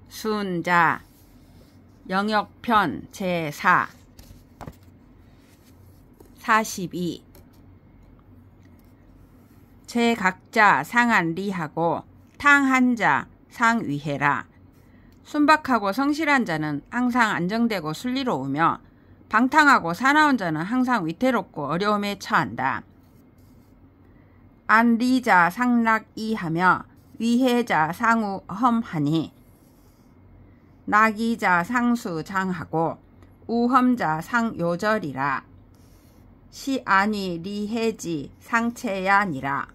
순자 영역편 제4 42 제각자 상한리하고 탕한자 상위해라. 순박하고 성실한 자는 항상 안정되고 순리로우며 방탕하고 사나운 자는 항상 위태롭고 어려움에 처한다. 안리자 상락이하며 위해자 상우험하니 낙이자 상수장하고 우험자 상요절이라. 시안위 리해지 상체야니라.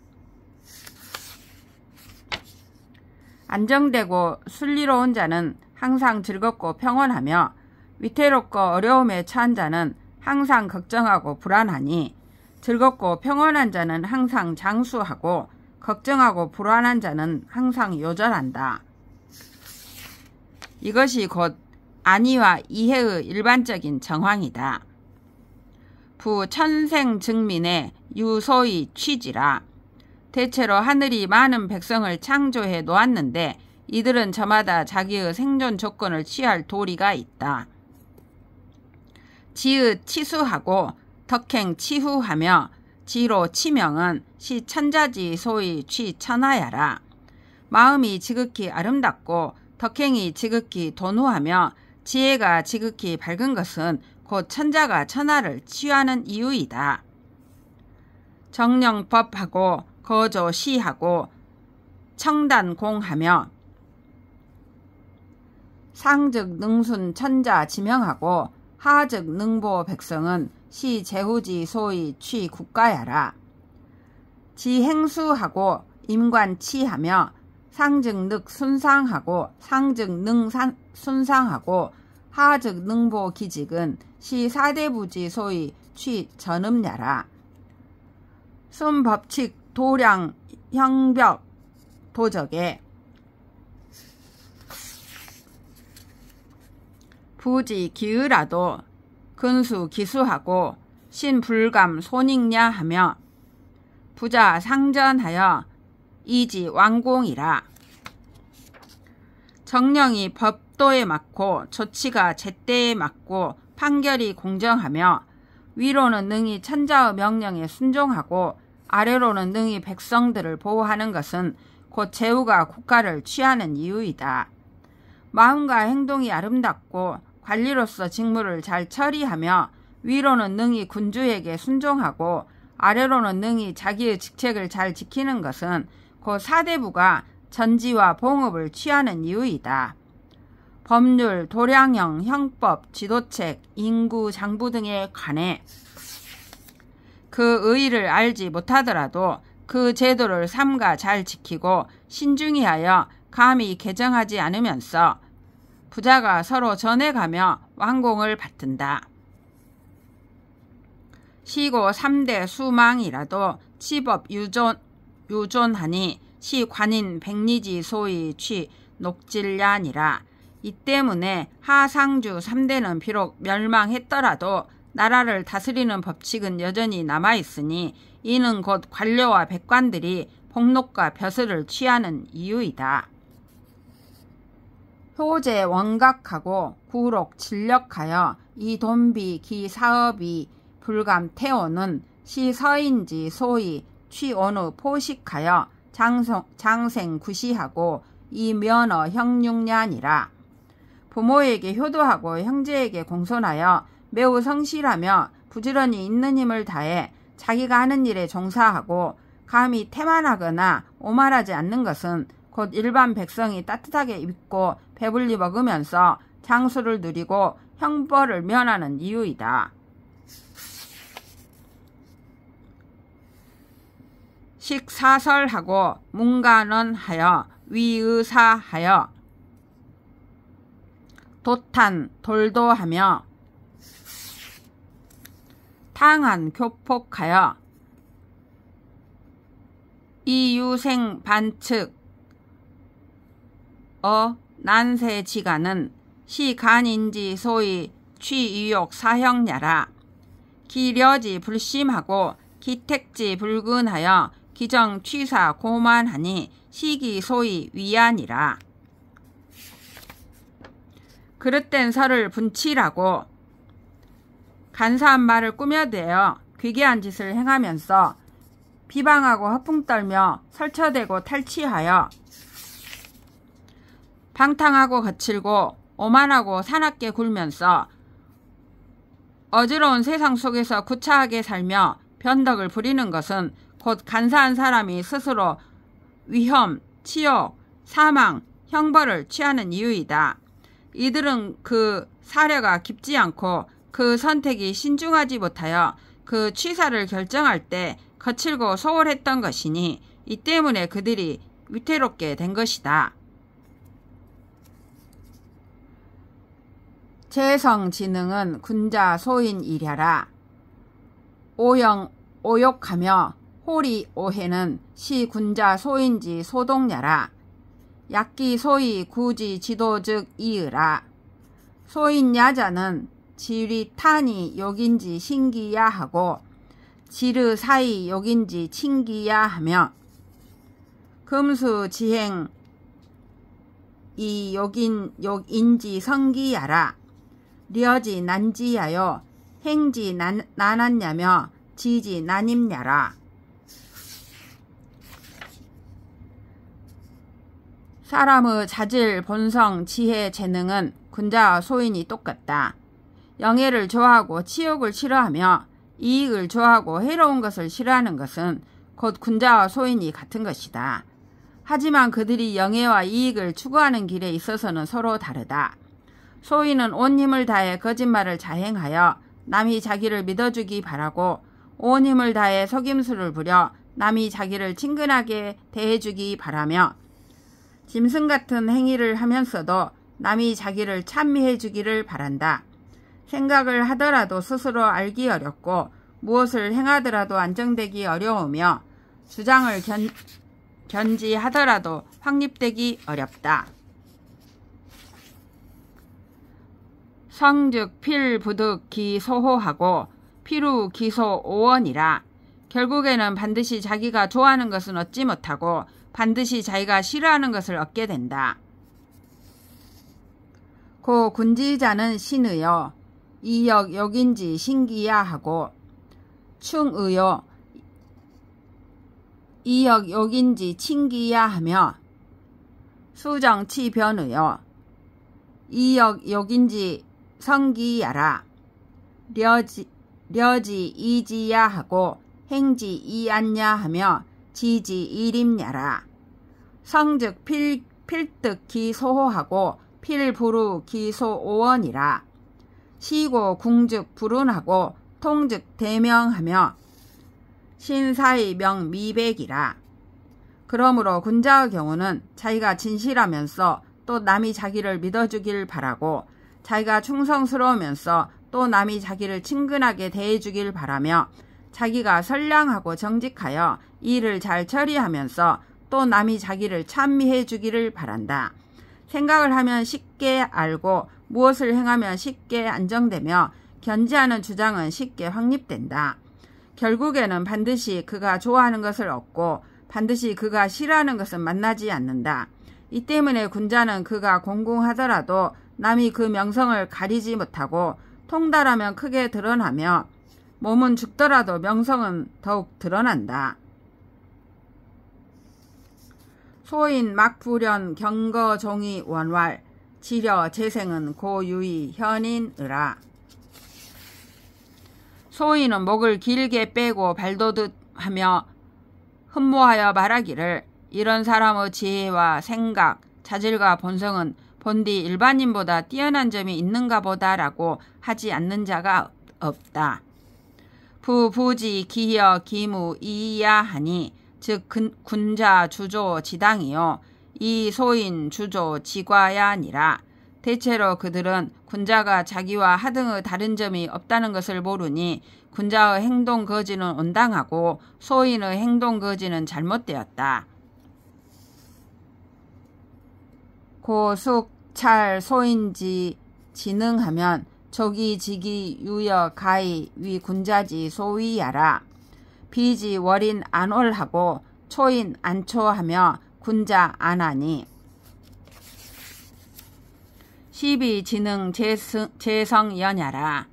안정되고 순리로운 자는 항상 즐겁고 평온하며 위태롭고 어려움에 처한 자는 항상 걱정하고 불안하니 즐겁고 평온한 자는 항상 장수하고 걱정하고 불안한 자는 항상 요절한다. 이것이 곧 안위와 이해의 일반적인 정황이다. 부천생증민의 유소의 취지라. 대체로 하늘이 많은 백성을 창조해 놓았는데 이들은 저마다 자기의 생존 조건을 취할 도리가 있다. 지읒 치수하고 덕행 치후하며 지로 치명은 시천자지 소위 취천하야라. 마음이 지극히 아름답고 덕행이 지극히 도노하며 지혜가 지극히 밝은 것은 곧 천자가 천하를 치유하는 이유이다. 정령법하고 거조시하고 청단공하며 상즉 능순 천자 지명하고 하즉 능보 백성은 시제후지 소위 취국가야라. 지행수하고 임관치하며 상즉 늑 순상하고 상즉 능 순상하고 하즉 능보 기직은 시사대부지 소위 취전음야라. 순법칙 도량 형벽 도적에 부지 기의라도 근수 기수하고 신불감 손익냐 하며 부자 상전하여 이지 왕공이라. 정령이 법도에 맞고 조치가 제때에 맞고 판결이 공정하며 위로는 능히 천자의 명령에 순종하고 아래로는 능히 백성들을 보호하는 것은 곧 제후가 국가를 취하는 이유이다. 마음과 행동이 아름답고 관리로서 직무를 잘 처리하며 위로는 능히 군주에게 순종하고 아래로는 능히 자기의 직책을 잘 지키는 것은 곧 사대부가 전지와 봉업을 취하는 이유이다. 법률, 도량형, 형법, 지도책, 인구, 장부 등에 관해 그 의의를 알지 못하더라도 그 제도를 삼가 잘 지키고 신중히 하여 감히 개정하지 않으면서 부자가 서로 전해가며 왕공을 받든다. 시고 3대 수망이라도 치법 유존하니 시관인 백리지 소위 취 녹질야니라. 이 때문에 하상주 3대는 비록 멸망했더라도 나라를 다스리는 법칙은 여전히 남아있으니 이는 곧 관료와 백관들이 복록과 벼슬을 취하는 이유이다. 효제 원각하고 구록 진력하여 이 돈비 기 사업이 불감 태오는 시서인지 소위 취온의 포식하여 장생 구시하고 이 면허 형육냐니라. 부모에게 효도하고 형제에게 공손하여 매우 성실하며 부지런히 있는 힘을 다해 자기가 하는 일에 종사하고 감히 태만하거나 오만하지 않는 것은 곧 일반 백성이 따뜻하게 입고 배불리 먹으면서 장수를 누리고 형벌을 면하는 이유이다. 식사설하고 문간언하여 위의사하여 도탄 돌도하며 탕한 교폭하여 이유생 반측 난세지가는 시간인지 소위 취유욕 사형야라. 기려지 불심하고 기택지 불근하여 기정 취사 고만하니 시기 소위 위안이라. 그릇된 설을 분칠하고 간사한 말을 꾸며대어 귀괴한 짓을 행하면서 비방하고 허풍 떨며 설쳐대고 탈취하여 방탕하고 거칠고 오만하고 사납게 굴면서 어지러운 세상 속에서 구차하게 살며 변덕을 부리는 것은 곧 간사한 사람이 스스로 위험, 치욕, 사망, 형벌을 취하는 이유이다. 이들은 그 사려가 깊지 않고 그 선택이 신중하지 못하여 그 취사를 결정할 때 거칠고 소홀했던 것이니 이 때문에 그들이 위태롭게 된 것이다. 재성지능은 군자 소인이랴라. 오영 오욕하며 호리 오해는 시 군자 소인지 소동야라. 약기 소이 구지 지도즉 이으라. 소인야자는 지리 탄이 욕인지 신기야 하고 지르 사이 욕인지 칭기야 하며 금수 지행 이 욕인지 성기야라. 려지 난지야여 행지 난았냐며 지지 난임냐라. 사람의 자질, 본성, 지혜, 재능은 군자와 소인이 똑같다. 영예를 좋아하고 치욕을 싫어하며 이익을 좋아하고 해로운 것을 싫어하는 것은 곧 군자와 소인이 같은 것이다. 하지만 그들이 영예와 이익을 추구하는 길에 있어서는 서로 다르다. 소인은 온 힘을 다해 거짓말을 자행하여 남이 자기를 믿어주기 바라고 온 힘을 다해 속임수를 부려 남이 자기를 친근하게 대해주기 바라며 짐승 같은 행위를 하면서도 남이 자기를 찬미해주기를 바란다. 생각을 하더라도 스스로 알기 어렵고 무엇을 행하더라도 안정되기 어려우며 주장을 견지하더라도 확립되기 어렵다. 성즉 필부득 기소호하고 피루 기소 오원이라. 결국에는 반드시 자기가 좋아하는 것은 얻지 못하고 반드시 자기가 싫어하는 것을 얻게 된다. 고 군지자는 신의여 이역 욕인지 신기야 하고 충의여 이역 욕인지 칭기야 하며 수정치 변의여 이역 욕인지 성기야라. 려지 이지야 하고 행지 이안냐 하며 지지 이림야라. 성즉 필득 기소호하고 필부루 기소오원이라. 시고 궁즉 불운하고 통즉 대명하며 신사의 명미백이라. 그러므로 군자의 경우는 자기가 진실하면서 또 남이 자기를 믿어주길 바라고 자기가 충성스러우면서 또 남이 자기를 친근하게 대해주길 바라며 자기가 선량하고 정직하여 일을 잘 처리하면서 또 남이 자기를 찬미해 주기를 바란다. 생각을 하면 쉽게 알고 무엇을 행하면 쉽게 안정되며 견지하는 주장은 쉽게 확립된다. 결국에는 반드시 그가 좋아하는 것을 얻고 반드시 그가 싫어하는 것은 만나지 않는다. 이 때문에 군자는 그가 공공하더라도 남이 그 명성을 가리지 못하고 통달하면 크게 드러나며 몸은 죽더라도 명성은 더욱 드러난다. 소인 막불연 경거종이 원활 지려 재생은 고유의 현인으라. 소인은 목을 길게 빼고 발도듯하며 흠모하여 말하기를 이런 사람의 지혜와 생각, 자질과 본성은 본디 일반인보다 뛰어난 점이 있는가 보다라고 하지 않는 자가 없다. 부부지 기여 기무 이야 하니 즉 군자 주조 지당이요 이 소인 주조 지과야니라. 대체로 그들은 군자가 자기와 하등의 다른 점이 없다는 것을 모르니 군자의 행동 거지는 온당하고 소인의 행동 거지는 잘못되었다. 고숙 찰 소인지 지능하면 조기 지기 유여 가히 위 군자지 소위야라. 비지 월인 안올하고 초인 안초하며 군자 안하니 시비지능 재성연야라.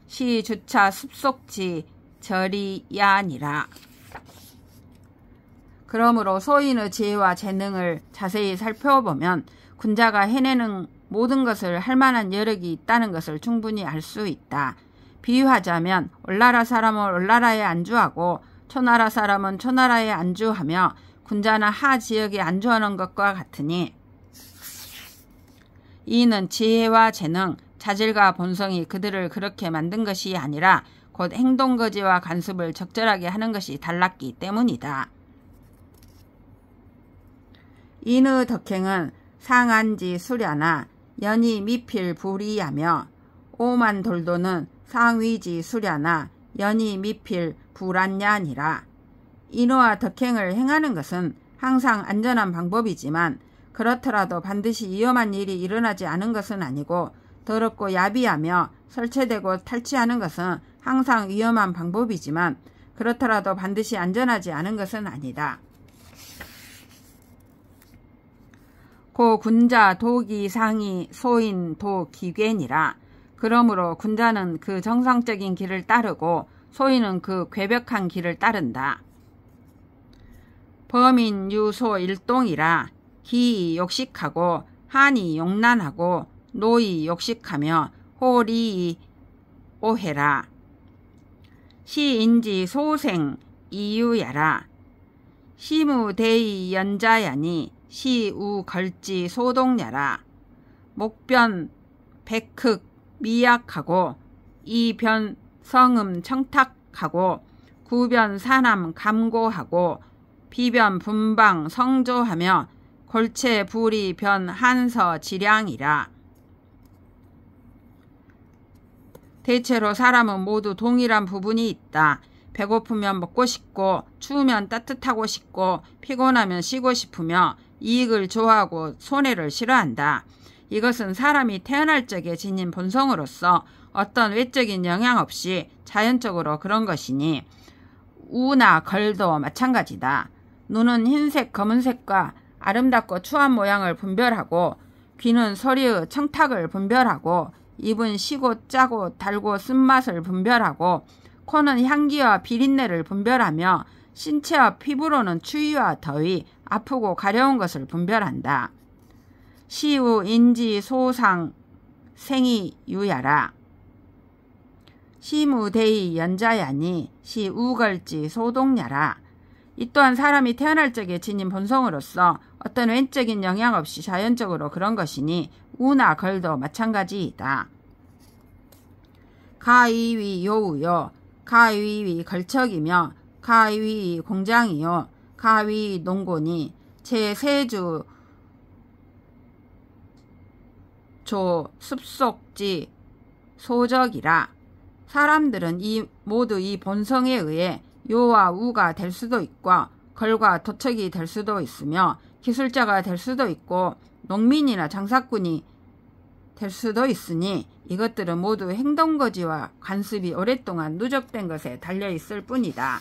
시주차 습속지 절이야니라. 그러므로 소인의 지혜와 재능을 자세히 살펴보면 군자가 해내는 모든 것을 할 만한 여력이 있다는 것을 충분히 알 수 있다. 비유하자면 올나라 사람은 올나라에 안주하고 초나라 사람은 초나라에 안주하며 군자나 하 지역에 안주하는 것과 같으니 이는 지혜와 재능, 자질과 본성이 그들을 그렇게 만든 것이 아니라 곧 행동거지와 간습을 적절하게 하는 것이 달랐기 때문이다. 인의 덕행은 상안지 수려나 연이 미필 불이하며 오만돌도는 상위지 수려나 연이 미필 불안냐니라. 인의와 덕행을 행하는 것은 항상 안전한 방법이지만 그렇더라도 반드시 위험한 일이 일어나지 않은 것은 아니고 더럽고 야비하며 설치되고 탈취하는 것은 항상 위험한 방법이지만 그렇더라도 반드시 안전하지 않은 것은 아니다. 고 군자 도기 상이 소인 도 기괴니라. 그러므로 군자는 그 정상적인 길을 따르고 소인은 그 괴벽한 길을 따른다. 범인 유소 일동이라. 기이 욕식하고 한이 용난하고 노이 욕식하며 호리이 오해라. 시인지 소생 이유야라. 시무대이 연자야니 시우 걸지 소동야라. 목변 백흑 미약하고 이변 성음 청탁하고 구변 사남 감고하고 비변 분방 성조하며 골체 불이 변 한서 지량이라. 대체로 사람은 모두 동일한 부분이 있다. 배고프면 먹고 싶고 추우면 따뜻하고 싶고 피곤하면 쉬고 싶으며 이익을 좋아하고 손해를 싫어한다. 이것은 사람이 태어날 적에 지닌 본성으로서 어떤 외적인 영향 없이 자연적으로 그런 것이니 우나 걸도 마찬가지다. 눈은 흰색, 검은색과 아름답고 추한 모양을 분별하고 귀는 소리의 청탁을 분별하고 입은 시고 짜고 달고 쓴맛을 분별하고 코는 향기와 비린내를 분별하며 신체와 피부로는 추위와 더위, 아프고 가려운 것을 분별한다. 시우 인지 소상 생이 유야라. 시무대이 연자야니 시우걸지 소동야라. 이 또한 사람이 태어날 적에 지닌 본성으로서 어떤 외적인 영향 없이 자연적으로 그런 것이니 우나 걸도 마찬가지이다. 가위위 요우요. 가위위 걸척이며 가위위 공장이요. 가위위 농고니 제3주 조 습속지 소적이라. 사람들은 모두 이 본성에 의해 요와 우가 될 수도 있고 걸과 도척이 될 수도 있으며 기술자가 될 수도 있고 농민이나 장사꾼이 될 수도 있으니 이것들은 모두 행동거지와 관습이 오랫동안 누적된 것에 달려있을 뿐이다.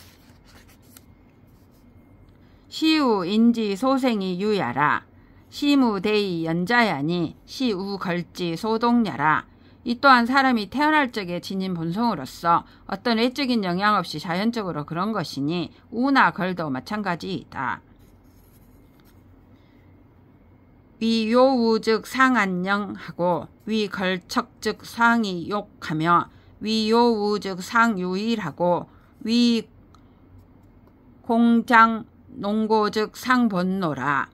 시우 인지 소생이 유야라. 시무대이 연자야니 시우 걸지 소동야라. 이 또한 사람이 태어날 적에 지닌 본성으로서 어떤 외적인 영향 없이 자연적으로 그런 것이니 우나 걸도 마찬가지이다. 위요우 즉 상안녕하고 위걸척 즉 상이 욕하며 위요우 즉 상유일하고 위공장 농고 즉 상본노라.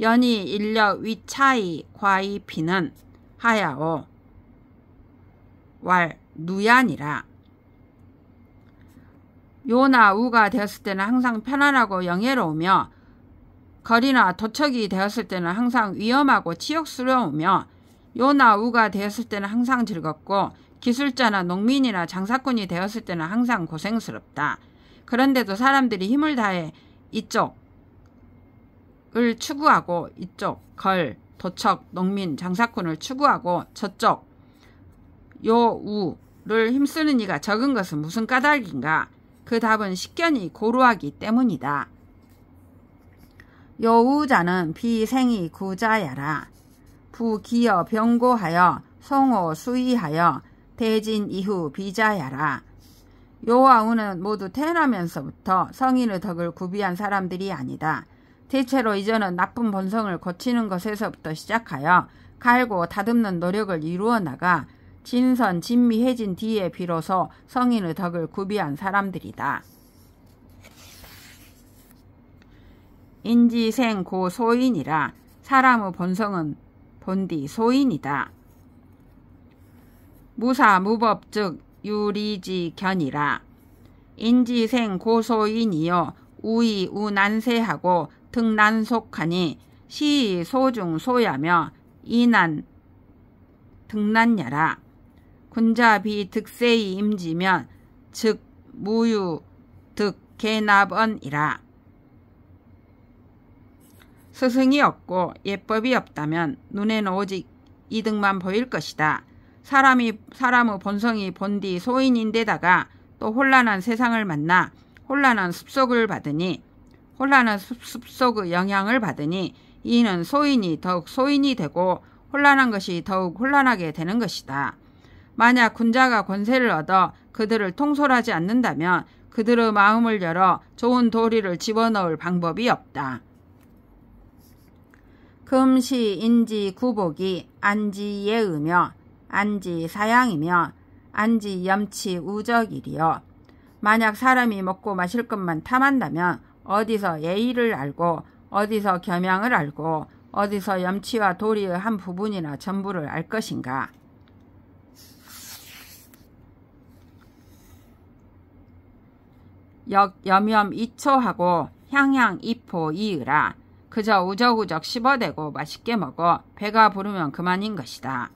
연이 인력 위차이 과이피는 하야오 왈 누야니라. 요나 우가 되었을 때는 항상 편안하고 영예로우며 거리나 도척이 되었을 때는 항상 위험하고 치욕스러우며 요나 우가 되었을 때는 항상 즐겁고 기술자나 농민이나 장사꾼이 되었을 때는 항상 고생스럽다. 그런데도 사람들이 힘을 다해 이쪽을 추구하고 이쪽 걸, 도척, 농민, 장사꾼을 추구하고 저쪽 요우를 힘쓰는 이가 적은 것은 무슨 까닭인가? 그 답은 식견이 고루하기 때문이다. 요우자는 비생이 구자야라. 부기여 병고하여 성호 수의하여 대진 이후 비자야라. 요와 우는 모두 태어나면서부터 성인의 덕을 구비한 사람들이 아니다. 대체로 이전은 나쁜 본성을 고치는 것에서부터 시작하여 갈고 다듬는 노력을 이루어 나가 진선 진미해진 뒤에 비로소 성인의 덕을 구비한 사람들이다. 인지생 고소인이라. 사람의 본성은 본디 소인이다. 무사무법 즉 유리지견이라. 인지생 고소인이요 우이 우난세하고 등난속하니 시이 소중 소야며 이난 등난야라. 군자비 득세이 임지면 즉 무유 득 개납언이라. 스승이 없고 예법이 없다면 눈에는 오직 이득만 보일 것이다. 사람의 본성이 본디 소인인데다가 또 혼란한 세상을 만나 혼란한 습속의 영향을 받으니 이는 소인이 더욱 소인이 되고 혼란한 것이 더욱 혼란하게 되는 것이다. 만약 군자가 권세를 얻어 그들을 통솔하지 않는다면 그들의 마음을 열어 좋은 도리를 집어넣을 방법이 없다. 금시 인지 구복이 안지 예의며 안지 사양이며 안지 염치 우적이리요. 만약 사람이 먹고 마실 것만 탐한다면 어디서 예의를 알고 어디서 겸양을 알고 어디서 염치와 도리의 한 부분이나 전부를 알 것인가. 염염 이초하고 향향 이포 이으라. 그저 우적우적 씹어대고 맛있게 먹어 배가 부르면 그만인 것이다.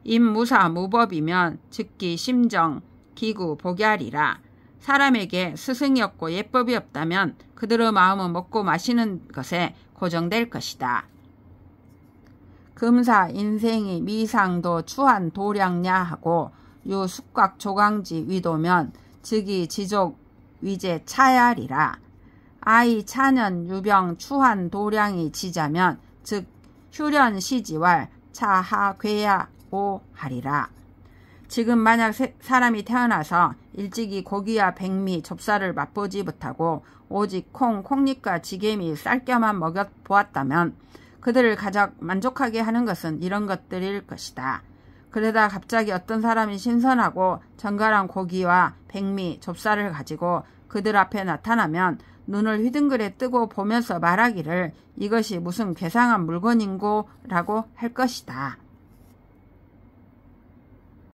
임무사 무법이면 즉기 심정 기구 복야리라. 사람에게 스승이 없고 예법이 없다면 그들의 마음은 먹고 마시는 것에 고정될 것이다. 금사 인생이 미상도 추한 도량냐 하고 유 숙각 조강지 위도면 즉이 지족 위제 차야리라. 아이 차년 유병 추한 도량이 지자면 즉 휴련 시지왈 차하 괴야 오 하리라. 지금 만약 사람이 태어나서 일찍이 고기와 백미, 좁쌀을 맛보지 못하고 오직 콩잎과 지게미, 쌀겨만 먹여보았다면 그들을 가장 만족하게 하는 것은 이런 것들일 것이다. 그러다 갑자기 어떤 사람이 신선하고 정갈한 고기와 백미, 좁쌀을 가지고 그들 앞에 나타나면 눈을 휘둥그레 뜨고 보면서 말하기를 이것이 무슨 괴상한 물건인고 라고 할 것이다.